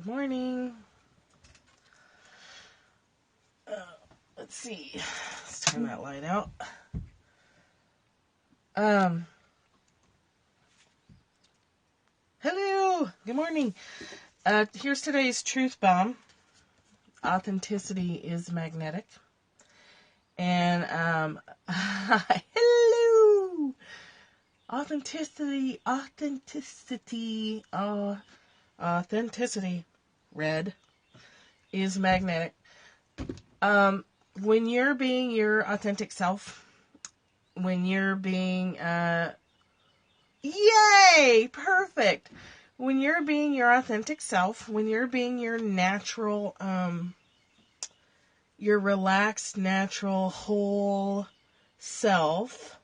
Good morning. Let's see. Let's turn that light out. Hello. Good morning. Here's today's truth bomb. Authenticity is magnetic. And, hello. Authenticity, red, is magnetic. When you're being your authentic self, when you're being, yay, perfect. When you're being your authentic self, when you're being your natural, your relaxed, natural, whole self,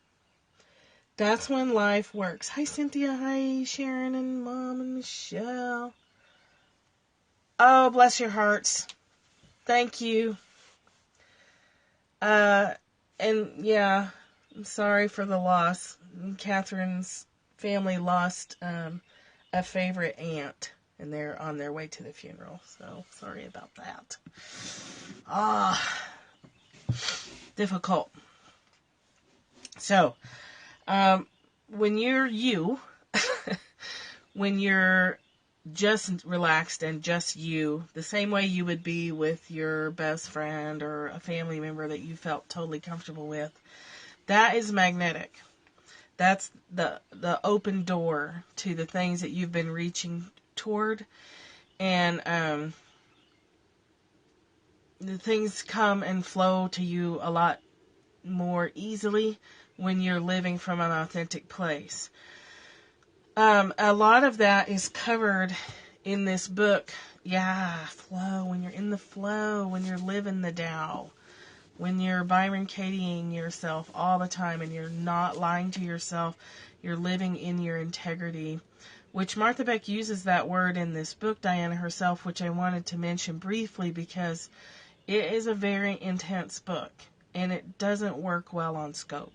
that's when life works. Hi, Cynthia. Hi, Sharon and Mom and Michelle. Oh, bless your hearts. Thank you. And yeah, I'm sorry for the loss. Catherine's family lost a favorite aunt, and they're on their way to the funeral. So sorry about that. Difficult. So, when you're you, when you're just relaxed and just you, the same way you would be with your best friend or a family member that you felt totally comfortable with, that is magnetic. That's the open door to the things that you've been reaching toward. And the things come and flow to you a lot more easily when you're living from an authentic place. A lot of that is covered in this book. Yeah, flow. When you're in the flow, when you're living the Tao, when you're Byron Katieing yourself all the time and you're not lying to yourself, you're living in your integrity, which Martha Beck uses that word in this book, Diana herself, which I wanted to mention briefly because it is a very intense book and it doesn't work well on scope.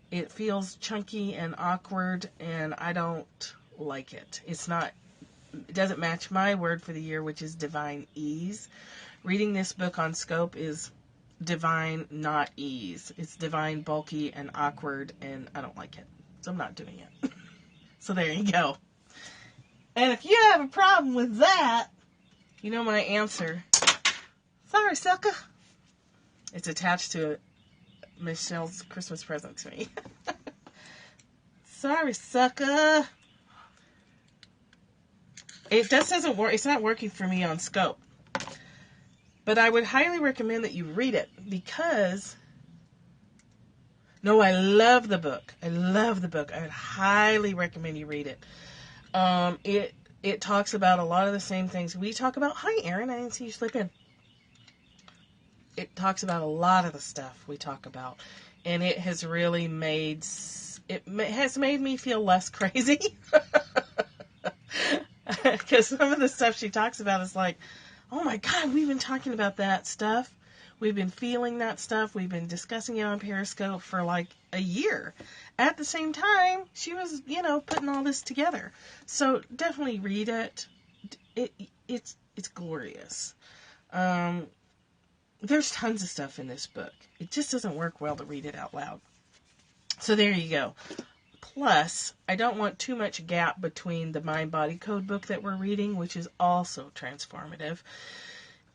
It feels chunky and awkward, and I don't like it. It doesn't match my word for the year, which is divine ease. Reading this book on scope is divine, not ease. It's divine, bulky, and awkward, and I don't like it. So I'm not doing it. So there you go. And if you have a problem with that, you know my answer. Sorry, sucker. It's attached to Michelle's Christmas present to me. Sorry, sucker. It just doesn't work. It's not working for me on scope. But I would highly recommend that you read it because... No, I love the book. I love the book. I would highly recommend you read it. It talks about a lot of the same things we talk about. Hi, Erin. I didn't see you slip in. It talks about a lot of the stuff we talk about. And it has really made me feel less crazy. Because some of the stuff she talks about is like, oh my God, we've been talking about that stuff. We've been feeling that stuff. We've been discussing it on Periscope for like a year. At the same time, she was, putting all this together. So definitely read it. It's glorious. There's tons of stuff in this book. It just doesn't work well to read it out loud. So there you go. Plus, I don't want too much gap between the Mind Body Code book that we're reading, which is also transformative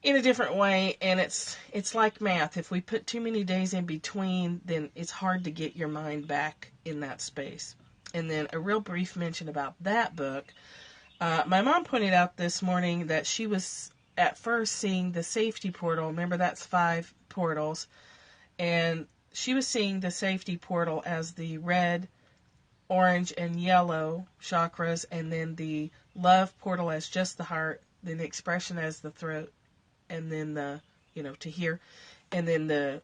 in a different way. And it's like math. If we put too many days in between, then it's hard to get your mind back in that space. And then a real brief mention about that book. My mom pointed out this morning that she was at first seeing the safety portal. Remember, that's 5 portals. And she was seeing the safety portal as the red, orange, and yellow chakras, and then the love portal as just the heart, then the expression as the throat, and then the, to here, and then the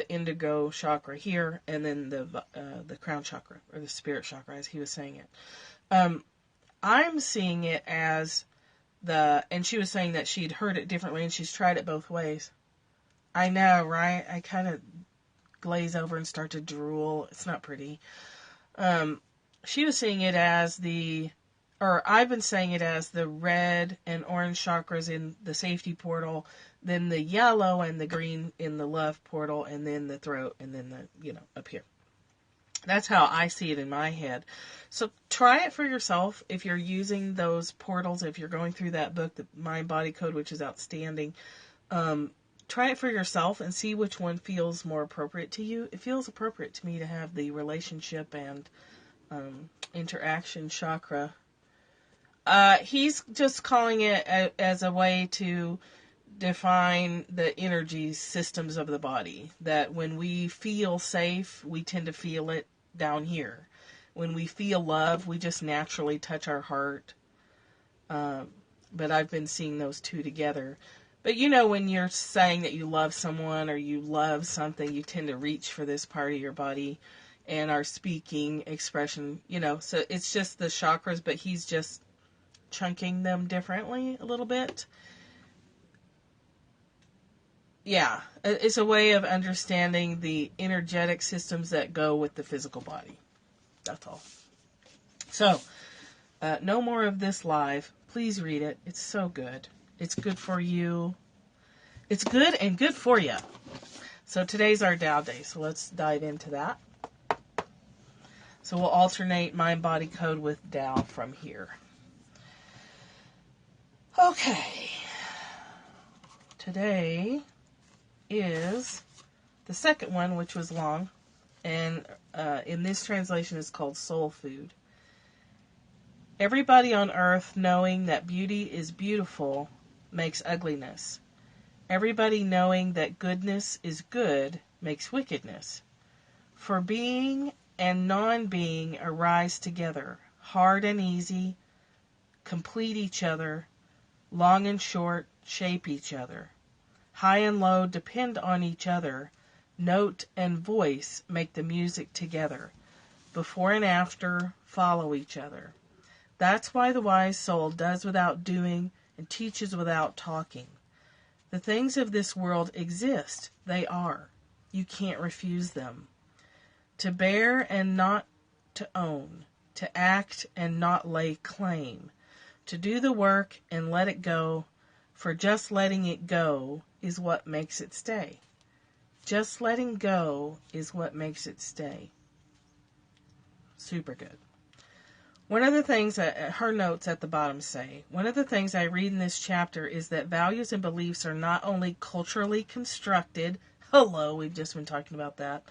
indigo chakra here, and then the crown chakra, or the spirit chakra, as he was saying it. I'm seeing it as and she was saying that she'd heard it differently, and she's tried it both ways. I know, right? I kind of glaze over and start to drool. It's not pretty. She was seeing it as the or I've been saying it as the red and orange chakras in the safety portal, then the yellow and the green in the love portal, and then the throat, and then up here. That's how I see it in my head. So try it for yourself if you're using those portals, if you're going through that book, the Mind Body Code, which is outstanding. Try it for yourself and see which one feels more appropriate to you. It feels appropriate to me to have the relationship and interaction chakra. He's just calling it as a way to define the energy systems of the body. That when we feel safe, we tend to feel it down here. When we feel love, we just naturally touch our heart. But I've been seeing those two together. But when you're saying that you love someone or you love something, you tend to reach for this part of your body and our speaking expression, so it's just the chakras, but he's just chunking them differently a little bit. Yeah, it's a way of understanding the energetic systems that go with the physical body. That's all. So, no more of this live. Please read it. It's so good. It's good for you. It's good and good for you. So today's our Tao Day, so let's dive into that. So we'll alternate Mind Body Code with Tao from here. Okay. Today is the second one, which was long, and in this translation is called Soul Food. Everybody on earth knowing that beauty is beautiful makes ugliness. Everybody knowing that goodness is good makes wickedness. For being and non-being arise together, hard and easy, complete each other, long and short shape each other. High and low depend on each other. Note and voice make the music together. Before and after follow each other. That's why the wise soul does without doing and teaches without talking. The things of this world exist. They are. You can't refuse them. To bear and not to own. To act and not lay claim. To do the work and let it go. For just letting it go is what makes it stay. Just letting go is what makes it stay. Super good. One of the things that her notes at the bottom say, one of the things I read in this chapter is that values and beliefs are not only culturally constructed, hello, we've just been talking about that,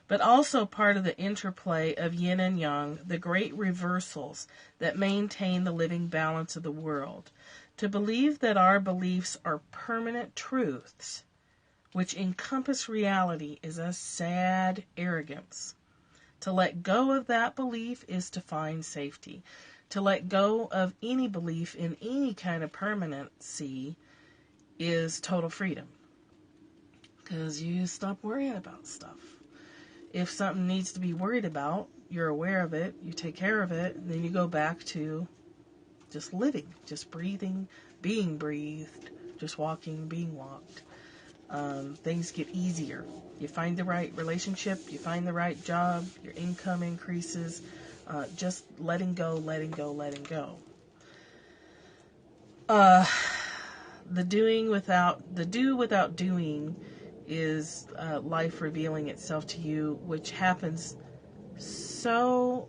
but also part of the interplay of yin and yang, the great reversals that maintain the living balance of the world. To believe that our beliefs are permanent truths, which encompass reality, is a sad arrogance. To let go of that belief is to find safety. To let go of any belief in any kind of permanency is total freedom. Because you stop worrying about stuff. If something needs to be worried about, you're aware of it, you take care of it, and then you go back to just living, just breathing, being breathed, just walking, being walked. Things get easier. You find the right relationship, you find the right job, your income increases. Just letting go, letting go, letting go. The do without doing is life revealing itself to you, which happens so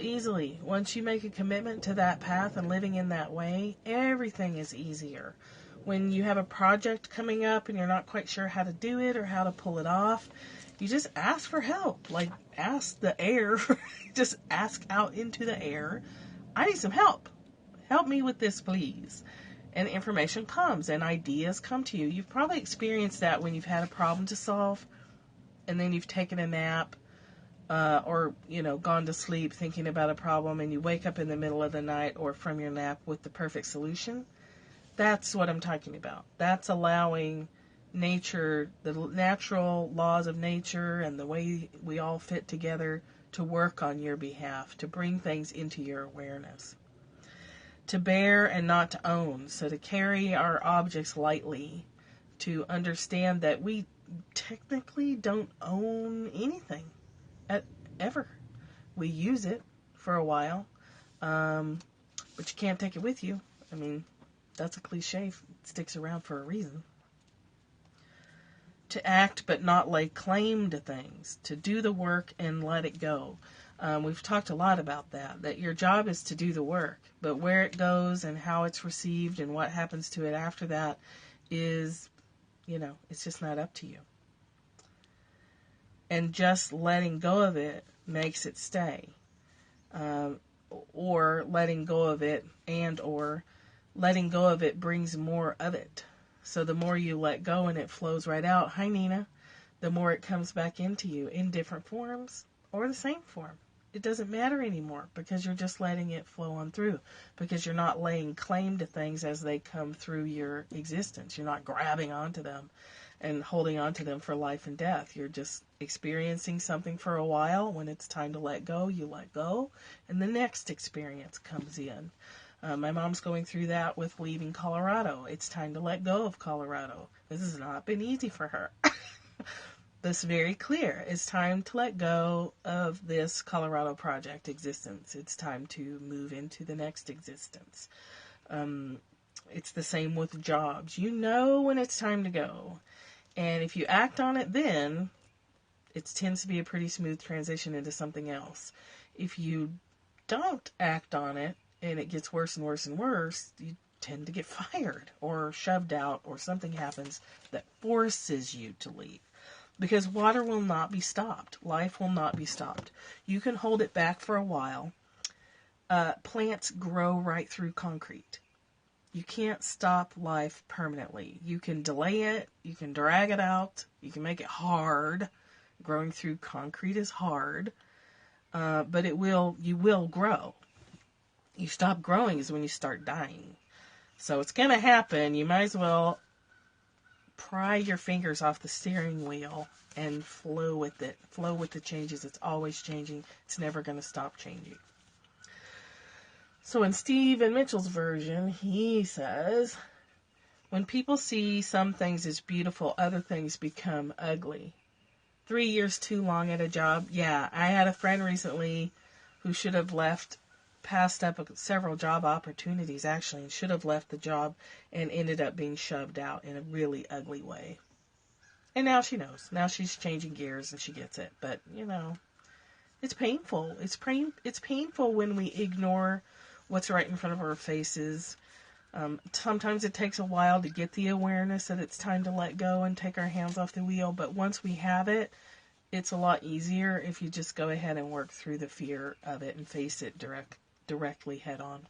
easily. Once you make a commitment to that path and living in that way, everything is easier. When you have a project coming up and you're not quite sure how to do it or how to pull it off, you just ask for help. Like, ask the air. Just ask out into the air. I need some help. Help me with this, please. And information comes and ideas come to you. You've probably experienced that when you've had a problem to solve and then you've taken a nap or gone to sleep thinking about a problem, and you wake up in the middle of the night or from your nap with the perfect solution. That's what I'm talking about. That's allowing nature, the natural laws of nature and the way we all fit together to work on your behalf, to bring things into your awareness. To bear and not to own, so to carry our objects lightly, to understand that we technically don't own anything ever. We use it for a while, but you can't take it with you. I mean, that's a cliche. It sticks around for a reason. To act but not lay claim to things. To do the work and let it go. We've talked a lot about that your job is to do the work, but where it goes and how it's received and what happens to it after that is, it's just not up to you. And just letting go of it makes it stay. Or letting go of it or letting go of it brings more of it. So the more you let go and it flows right out, hi Nina, the more it comes back into you in different forms or the same form. It doesn't matter anymore because you're just letting it flow on through, because you're not laying claim to things as they come through your existence. You're not grabbing onto them and holding onto them for life and death. You're just experiencing something for a while. When it's time to let go, you let go, and the next experience comes in. My mom's going through that with leaving Colorado. It's time to let go of Colorado. This has not been easy for her. This is very clear. It's time to let go of this Colorado project existence. It's time to move into the next existence. It's the same with jobs. You know when it's time to go. And if you act on it then, it tends to be a pretty smooth transition into something else. If you don't act on it and it gets worse and worse and worse, you tend to get fired or shoved out, or something happens that forces you to leave. Because water will not be stopped. Life will not be stopped. You can hold it back for a while. Plants grow right through concrete. You can't stop life permanently. You can delay it. You can drag it out. You can make it hard. Growing through concrete is hard. But you will grow. You stop growing is when you start dying. So it's going to happen. You might as well pry your fingers off the steering wheel and flow with it. Flow with the changes. It's always changing. It's never going to stop changing. So in Stephen Mitchell's version, he says, when people see some things as beautiful, other things become ugly. 3 years too long at a job. Yeah, I had a friend recently who should have passed up several job opportunities actually, and should have left the job and ended up being shoved out in a really ugly way. And now she knows. Now she's changing gears and she gets it. But, it's painful. It's painful when we ignore what's right in front of our faces. Sometimes it takes a while to get the awareness that it's time to let go and take our hands off the wheel. But once we have it, it's a lot easier if you just go ahead and work through the fear of it and face it directly head on.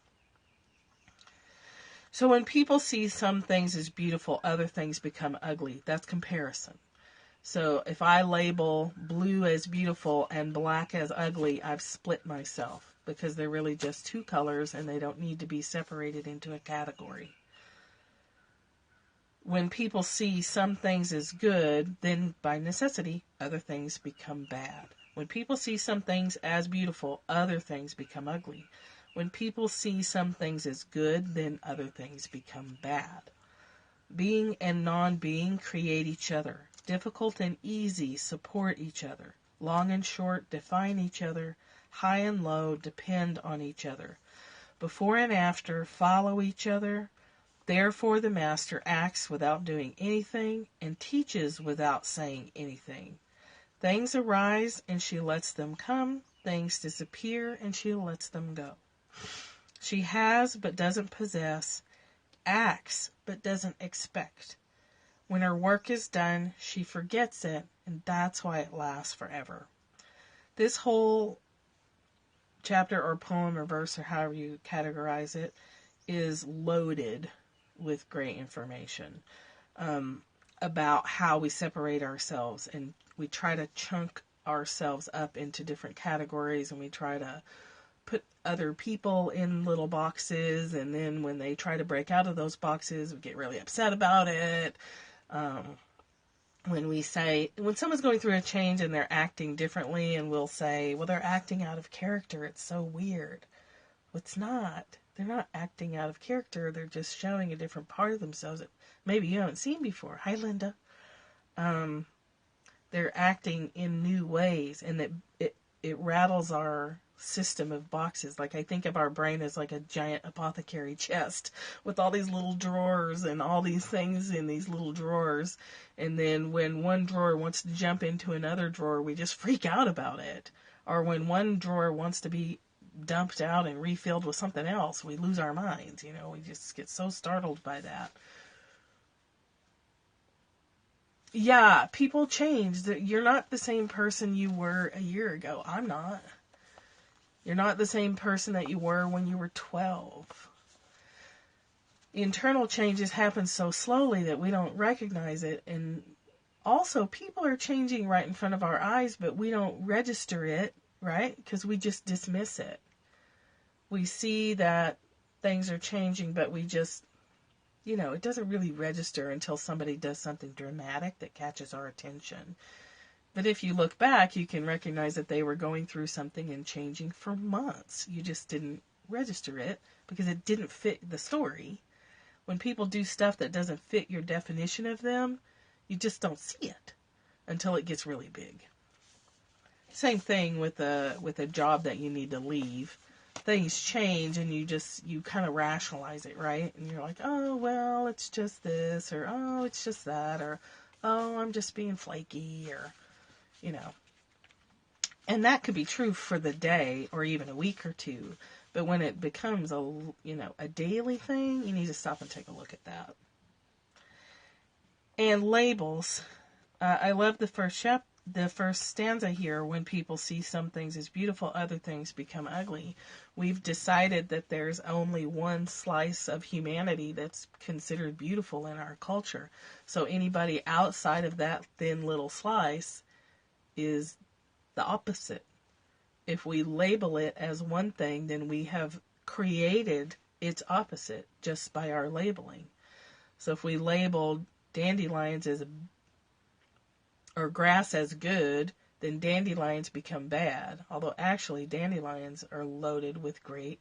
So when people see some things as beautiful, other things become ugly. That's comparison. So if I label blue as beautiful and black as ugly, I've split myself, because they're really just two colors and they don't need to be separated into a category. When people see some things as good, then by necessity, other things become bad. When people see some things as beautiful, other things become ugly. When people see some things as good, then other things become bad. Being and non-being create each other. Difficult and easy support each other. Long and short define each other. High and low depend on each other. Before and after follow each other. Therefore the master acts without doing anything and teaches without saying anything. Things arise and she lets them come. Things disappear and she lets them go. She has but doesn't possess. Acts but doesn't expect. When her work is done, she forgets it, and that's why it lasts forever. This whole chapter or poem or verse, or however you categorize it, is loaded with great information about how we separate ourselves, and we try to chunk ourselves up into different categories, and we try to put other people in little boxes, and then when they try to break out of those boxes, we get really upset about it. When someone's going through a change and they're acting differently, and we'll say, well, they're acting out of character, it's so weird. Well, it's not. They're not acting out of character. They're just showing a different part of themselves that maybe you haven't seen before. Hi, Linda. They're acting in new ways, and it rattles our system of boxes. Like, I think of our brain as like a giant apothecary chest with all these little drawers and all these things in these little drawers. And then when one drawer wants to jump into another drawer, we just freak out about it. Or when one drawer wants to be dumped out and refilled with something else, we lose our minds. You know, we just get so startled by that. Yeah, people change. You're not the same person you were a year ago. I'm not. You're not the same person that you were when you were 12. Internal changes happen so slowly that we don't recognize it. And also, people are changing right in front of our eyes, but we don't register it, right? Because we just dismiss it. We see that things are changing, but we just, it doesn't really register until somebody does something dramatic that catches our attention. But if you look back, you can recognize that they were going through something and changing for months. You just didn't register it because it didn't fit the story. When people do stuff that doesn't fit your definition of them, you just don't see it until it gets really big. Same thing with a job that you need to leave. Things change and you kind of rationalize it, right? And you're like, oh, well, it's just this, or oh, it's just that, or oh, I'm just being flaky, or, And that could be true for the day or even a week or two. But when it becomes a daily thing, you need to stop and take a look at that. And labels. I love the first stanza here. When people see some things as beautiful, other things become ugly. We've decided that there's only one slice of humanity that's considered beautiful in our culture. So anybody outside of that thin little slice is the opposite. If we label it as one thing, then we have created its opposite just by our labeling. So if we label dandelions or grass as good, then dandelions become bad. Although actually dandelions are loaded with great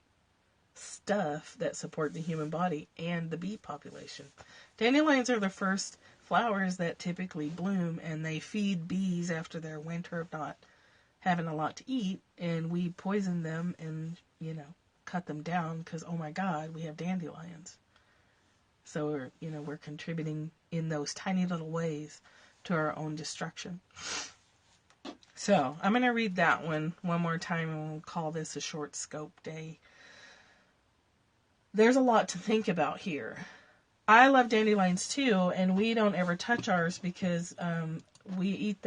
stuff that support the human body and the bee population. Dandelions are the first flowers that typically bloom, and they feed bees after their winter of not having a lot to eat, and we poison them and, cut them down because, oh my God, we have dandelions. So we're contributing in those tiny little ways to our own destruction. So I'm going to read that one more time, and we'll call this a short scope day. There's a lot to think about here. I love dandelions too, and we don't ever touch ours because I eat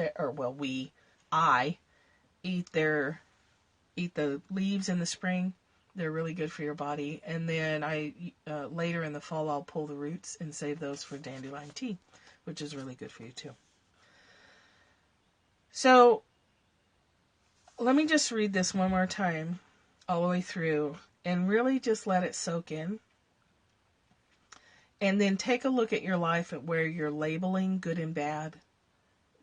the leaves in the spring. They're really good for your body. And then later in the fall, I'll pull the roots and save those for dandelion tea, which is really good for you too. So let me just read this one more time all the way through and really just let it soak in. And then take a look at your life at where you're labeling good and bad,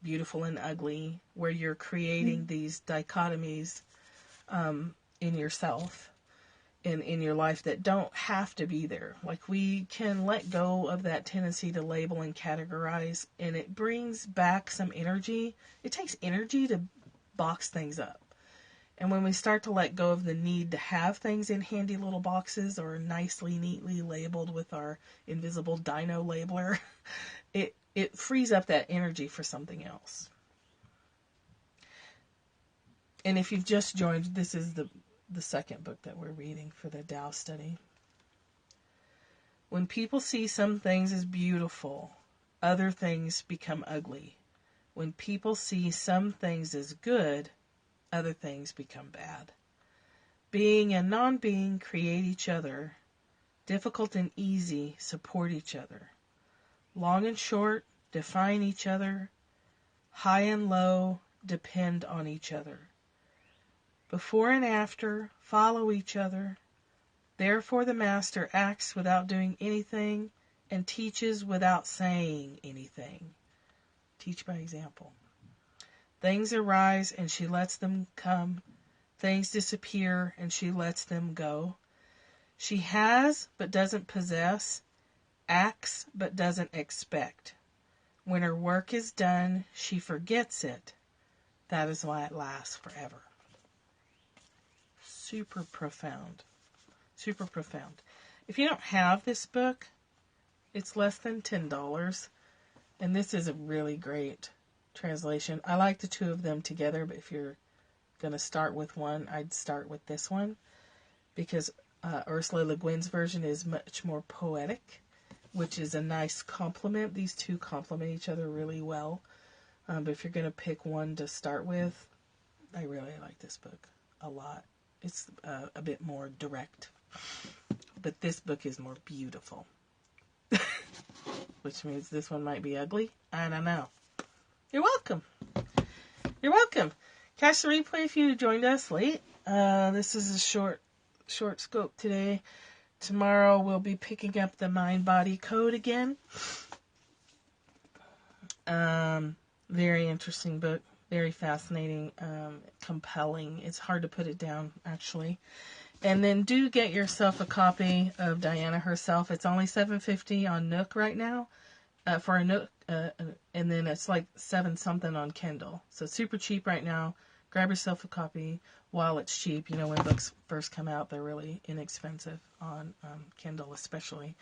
beautiful and ugly, where you're creating these dichotomies in yourself and in your life that don't have to be there. Like, we can let go of that tendency to label and categorize, and it brings back some energy. It takes energy to box things up. And when we start to let go of the need to have things in handy little boxes or nicely, neatly labeled with our invisible dino labeler, it frees up that energy for something else. And if you've just joined, this is the second book that we're reading for the Tao study. When people see some things as beautiful, other things become ugly. When people see some things as good, other things become bad. Being and non-being create each other. Difficult and easy support each other. Long and short define each other. High and low depend on each other. Before and after follow each other. Therefore the master acts without doing anything and teaches without saying anything. Teach by example. Things arise and she lets them come. Things disappear and she lets them go. She has but doesn't possess, acts but doesn't expect. When her work is done, she forgets it. That is why it lasts forever. super profound. Super profound. If you don't have this book, it's less than $10. And this is a really great translation. I like the two of them together, but if you're going to start with one, I'd start with this one. Because Ursula Le Guin's version is much more poetic, which is a nice compliment. These two complement each other really well. But if you're going to pick one to start with, I really like this book a lot. It's a bit more direct. But this book is more beautiful. Which means this one might be ugly. I don't know. You're welcome. You're welcome. Catch the replay if you joined us late. This is a short scope today. Tomorrow we'll be picking up the Mind-Body Code again. Very interesting book. Very fascinating. Compelling. It's hard to put it down, actually. And then do get yourself a copy of Diana herself. It's only $7.50 on Nook right now. For a Nook. And then it's like $7 something on Kindle. So super cheap right now. Grab yourself a copy while it's cheap. You know, when books first come out, they're really inexpensive on Kindle, especially.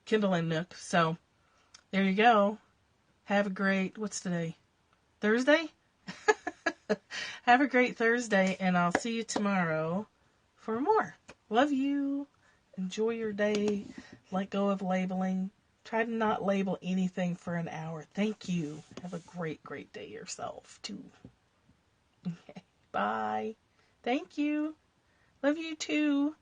Kindle and Nook. So, there you go. Have a great, what's today? Thursday? Have a great Thursday, and I'll see you tomorrow for more. Love you. Enjoy your day. Let go of labeling. Try to not label anything for an hour. Thank you. Have a great, great day yourself, too. Okay. Bye. Thank you. Love you, too.